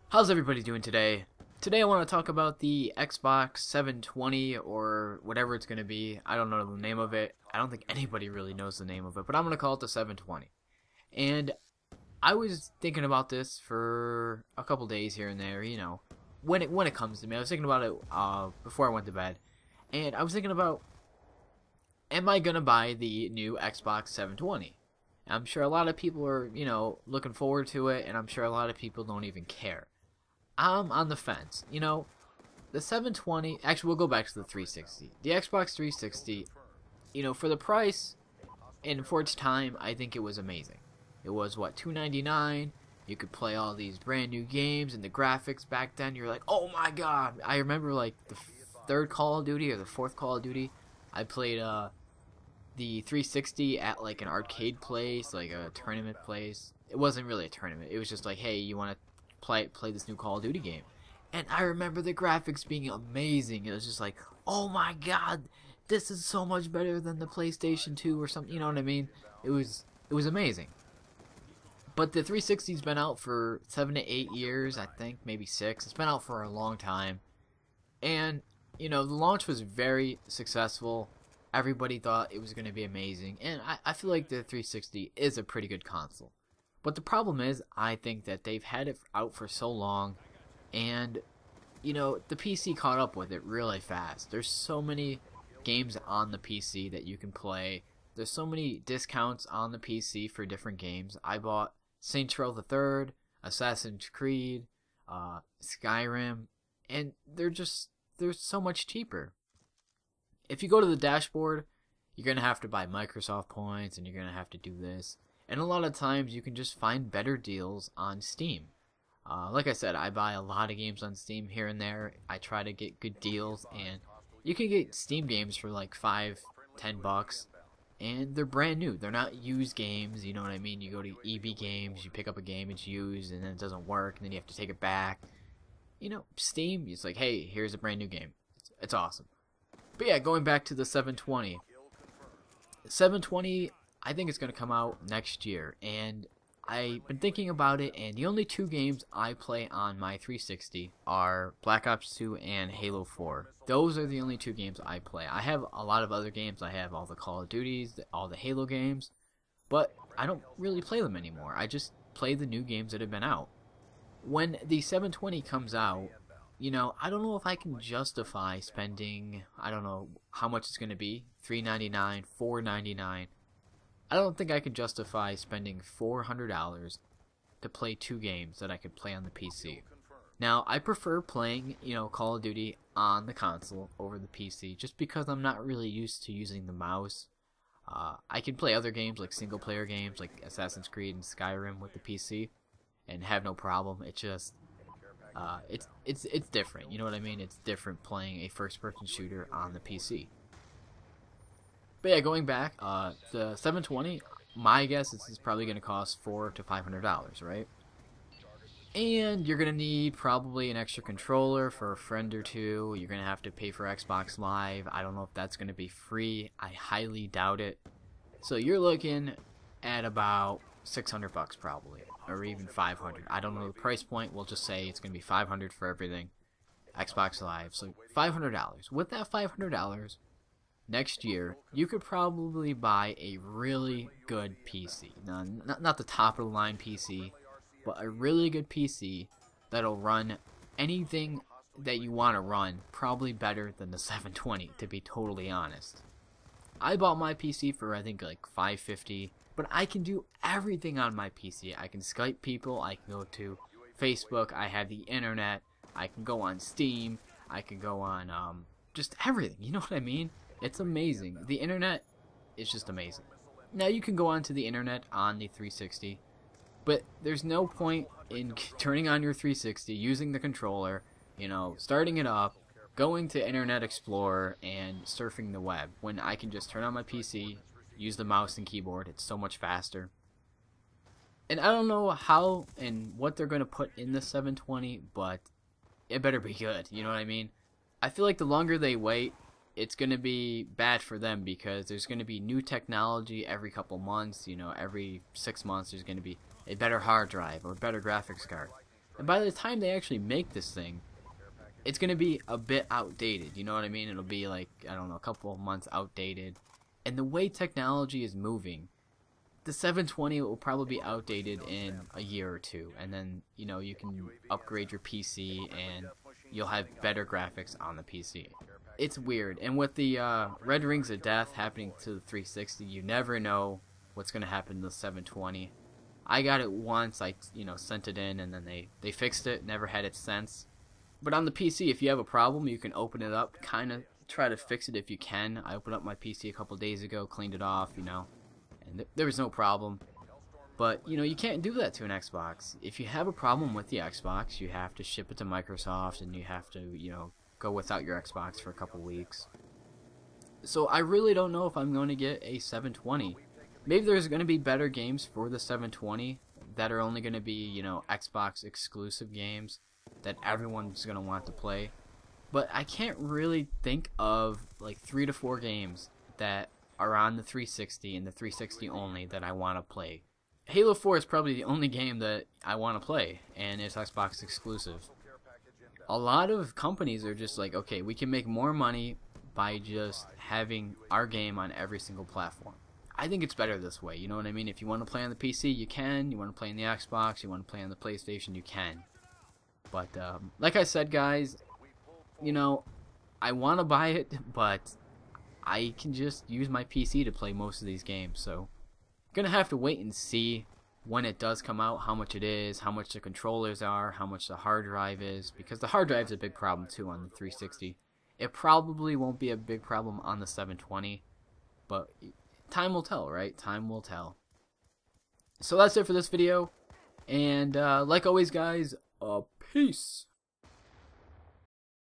How's everybody doing today? Today I want to talk about the Xbox 720 or whatever it's going to be. I don't know the name of it. I don't think anybody really knows the name of it, but I'm going to call it the 720. And I was thinking about this for a couple days here and there, when it comes to me. I was thinking about it before I went to bed. And I was thinking about, am I going to buy the new Xbox 720? I'm sure a lot of people are, looking forward to it, and I'm sure a lot of people don't even care. I'm on the fence. The 720, actually we'll go back to the 360. The Xbox 360, for the price and for its time, I think it was amazing. It was what, $299. You could play all these brand new games, and the graphics back then, you're like, oh my god. I remember like the third Call of Duty or the fourth Call of Duty, I played the 360 at like an arcade place, like a tournament place. It wasn't really a tournament. It was just like, hey, you want to play this new Call of Duty game. And I remember the graphics being amazing. It was just like, oh my god, this is so much better than the PlayStation 2 or something, you know what I mean? It was amazing. But the 360's been out for 7 to 8 years, I think, maybe 6. It's been out for a long time. And, the launch was very successful. Everybody thought it was going to be amazing. And I feel like the 360 is a pretty good console. But the problem is, I think that they've had it out for so long, and, the PC caught up with it really fast. There's so many games on the PC that you can play. There's so many discounts on the PC for different games. I bought Saints Row the Third, Assassin's Creed, Skyrim, and they're so much cheaper. If you go to the dashboard, you're going to have to buy Microsoft points, and you're going to have to do this. And a lot of times you can just find better deals on Steam. Like I said, I buy a lot of games on Steam here and there. I try to get good deals, and you can get Steam games for like $5-10, and they're brand new. They're not used games, you know what I mean? You go to EB Games, you pick up a game, it's used, and then it doesn't work, and then you have to take it back. Steam, it's like, hey, here's a brand new game. It's awesome. But yeah, going back to the 720. 720, I think it's going to come out next year, and I've been thinking about it, and the only two games I play on my 360 are Black Ops 2 and Halo 4. Those are the only two games I play. I have a lot of other games. I have all the Call of Duties, all the Halo games, but I don't really play them anymore. I just play the new games that have been out. When the 720 comes out, I don't know if I can justify spending, I don't know how much it's going to be, $399, $499. I don't think I can justify spending $400 to play two games that I could play on the PC. Now, I prefer playing, Call of Duty on the console over the PC, just because I'm not really used to using the mouse. I can play other games, like single-player games, like Assassin's Creed and Skyrim with the PC, and have no problem. It's just, it's different, you know what I mean? It's different playing a first-person shooter on the PC. But yeah, going back, the 720, my guess is it's probably going to cost $400 to $500, right? And you're going to need probably an extra controller for a friend or two. You're going to have to pay for Xbox Live. I don't know if that's going to be free. I highly doubt it. So you're looking at about $600 probably, or even $500. I don't know the price point. We'll just say it's going to be $500 for everything. Xbox Live. So $500. With that $500, next year, you could probably buy a really good PC. Now, not the top of the line PC, but a really good PC that'll run anything that you want to run, probably better than the 720, to be totally honest. I bought my PC for, I think, like $550, but I can do everything on my PC. I can Skype people, I can go to Facebook, I have the internet, I can go on Steam, I can go on, just everything, you know what I mean? It's amazing. The internet is just amazing. Now you can go onto the internet on the 360, but there's no point in turning on your 360, using the controller, starting it up, going to Internet Explorer, and surfing the web, when I can just turn on my PC, use the mouse and keyboard. It's so much faster. And I don't know how and what they're going to put in the 720, but it better be good, you know what I mean? I feel like the longer they wait, it's going to be bad for them, because there's going to be new technology every couple months. Every 6 months there's going to be a better hard drive or a better graphics card. And by the time they actually make this thing, it's going to be a bit outdated, you know what I mean? It'll be like, I don't know, a couple of months outdated. And the way technology is moving, the 720 will probably be outdated in a year or two. And then, you know, you can upgrade your PC and you'll have better graphics on the PC. It's weird. And with the Red Rings of Death happening to the 360, you never know what's going to happen to the 720. I got it once, I sent it in, and then they fixed it, never had it since. But on the PC, if you have a problem, you can open it up, kind of try to fix it if you can. I opened up my PC a couple days ago, cleaned it off, and there was no problem. But, you can't do that to an Xbox. If you have a problem with the Xbox, you have to ship it to Microsoft, and you have to, go without your Xbox for a couple weeks. So I really don't know if I'm going to get a 720. Maybe there's going to be better games for the 720 that are only going to be, Xbox exclusive games that everyone's going to want to play. But I can't really think of like 3 to 4 games that are on the 360 and the 360 only that I want to play. Halo 4 is probably the only game that I want to play, and it's Xbox exclusive. A lot of companies are just like, okay, we can make more money by just having our game on every single platform. I think it's better this way, you know what I mean? If you want to play on the PC, you can. You want to play on the Xbox, you want to play on the PlayStation, you can. But, like I said, guys, I want to buy it, but I can just use my PC to play most of these games, so gonna have to wait and see when it does come out, how much it is, how much the controllers are, how much the hard drive is, because the hard drive is a big problem too on the 360. It probably won't be a big problem on the 720, but time will tell, right? Time will tell. So that's it for this video, and like always, guys, peace.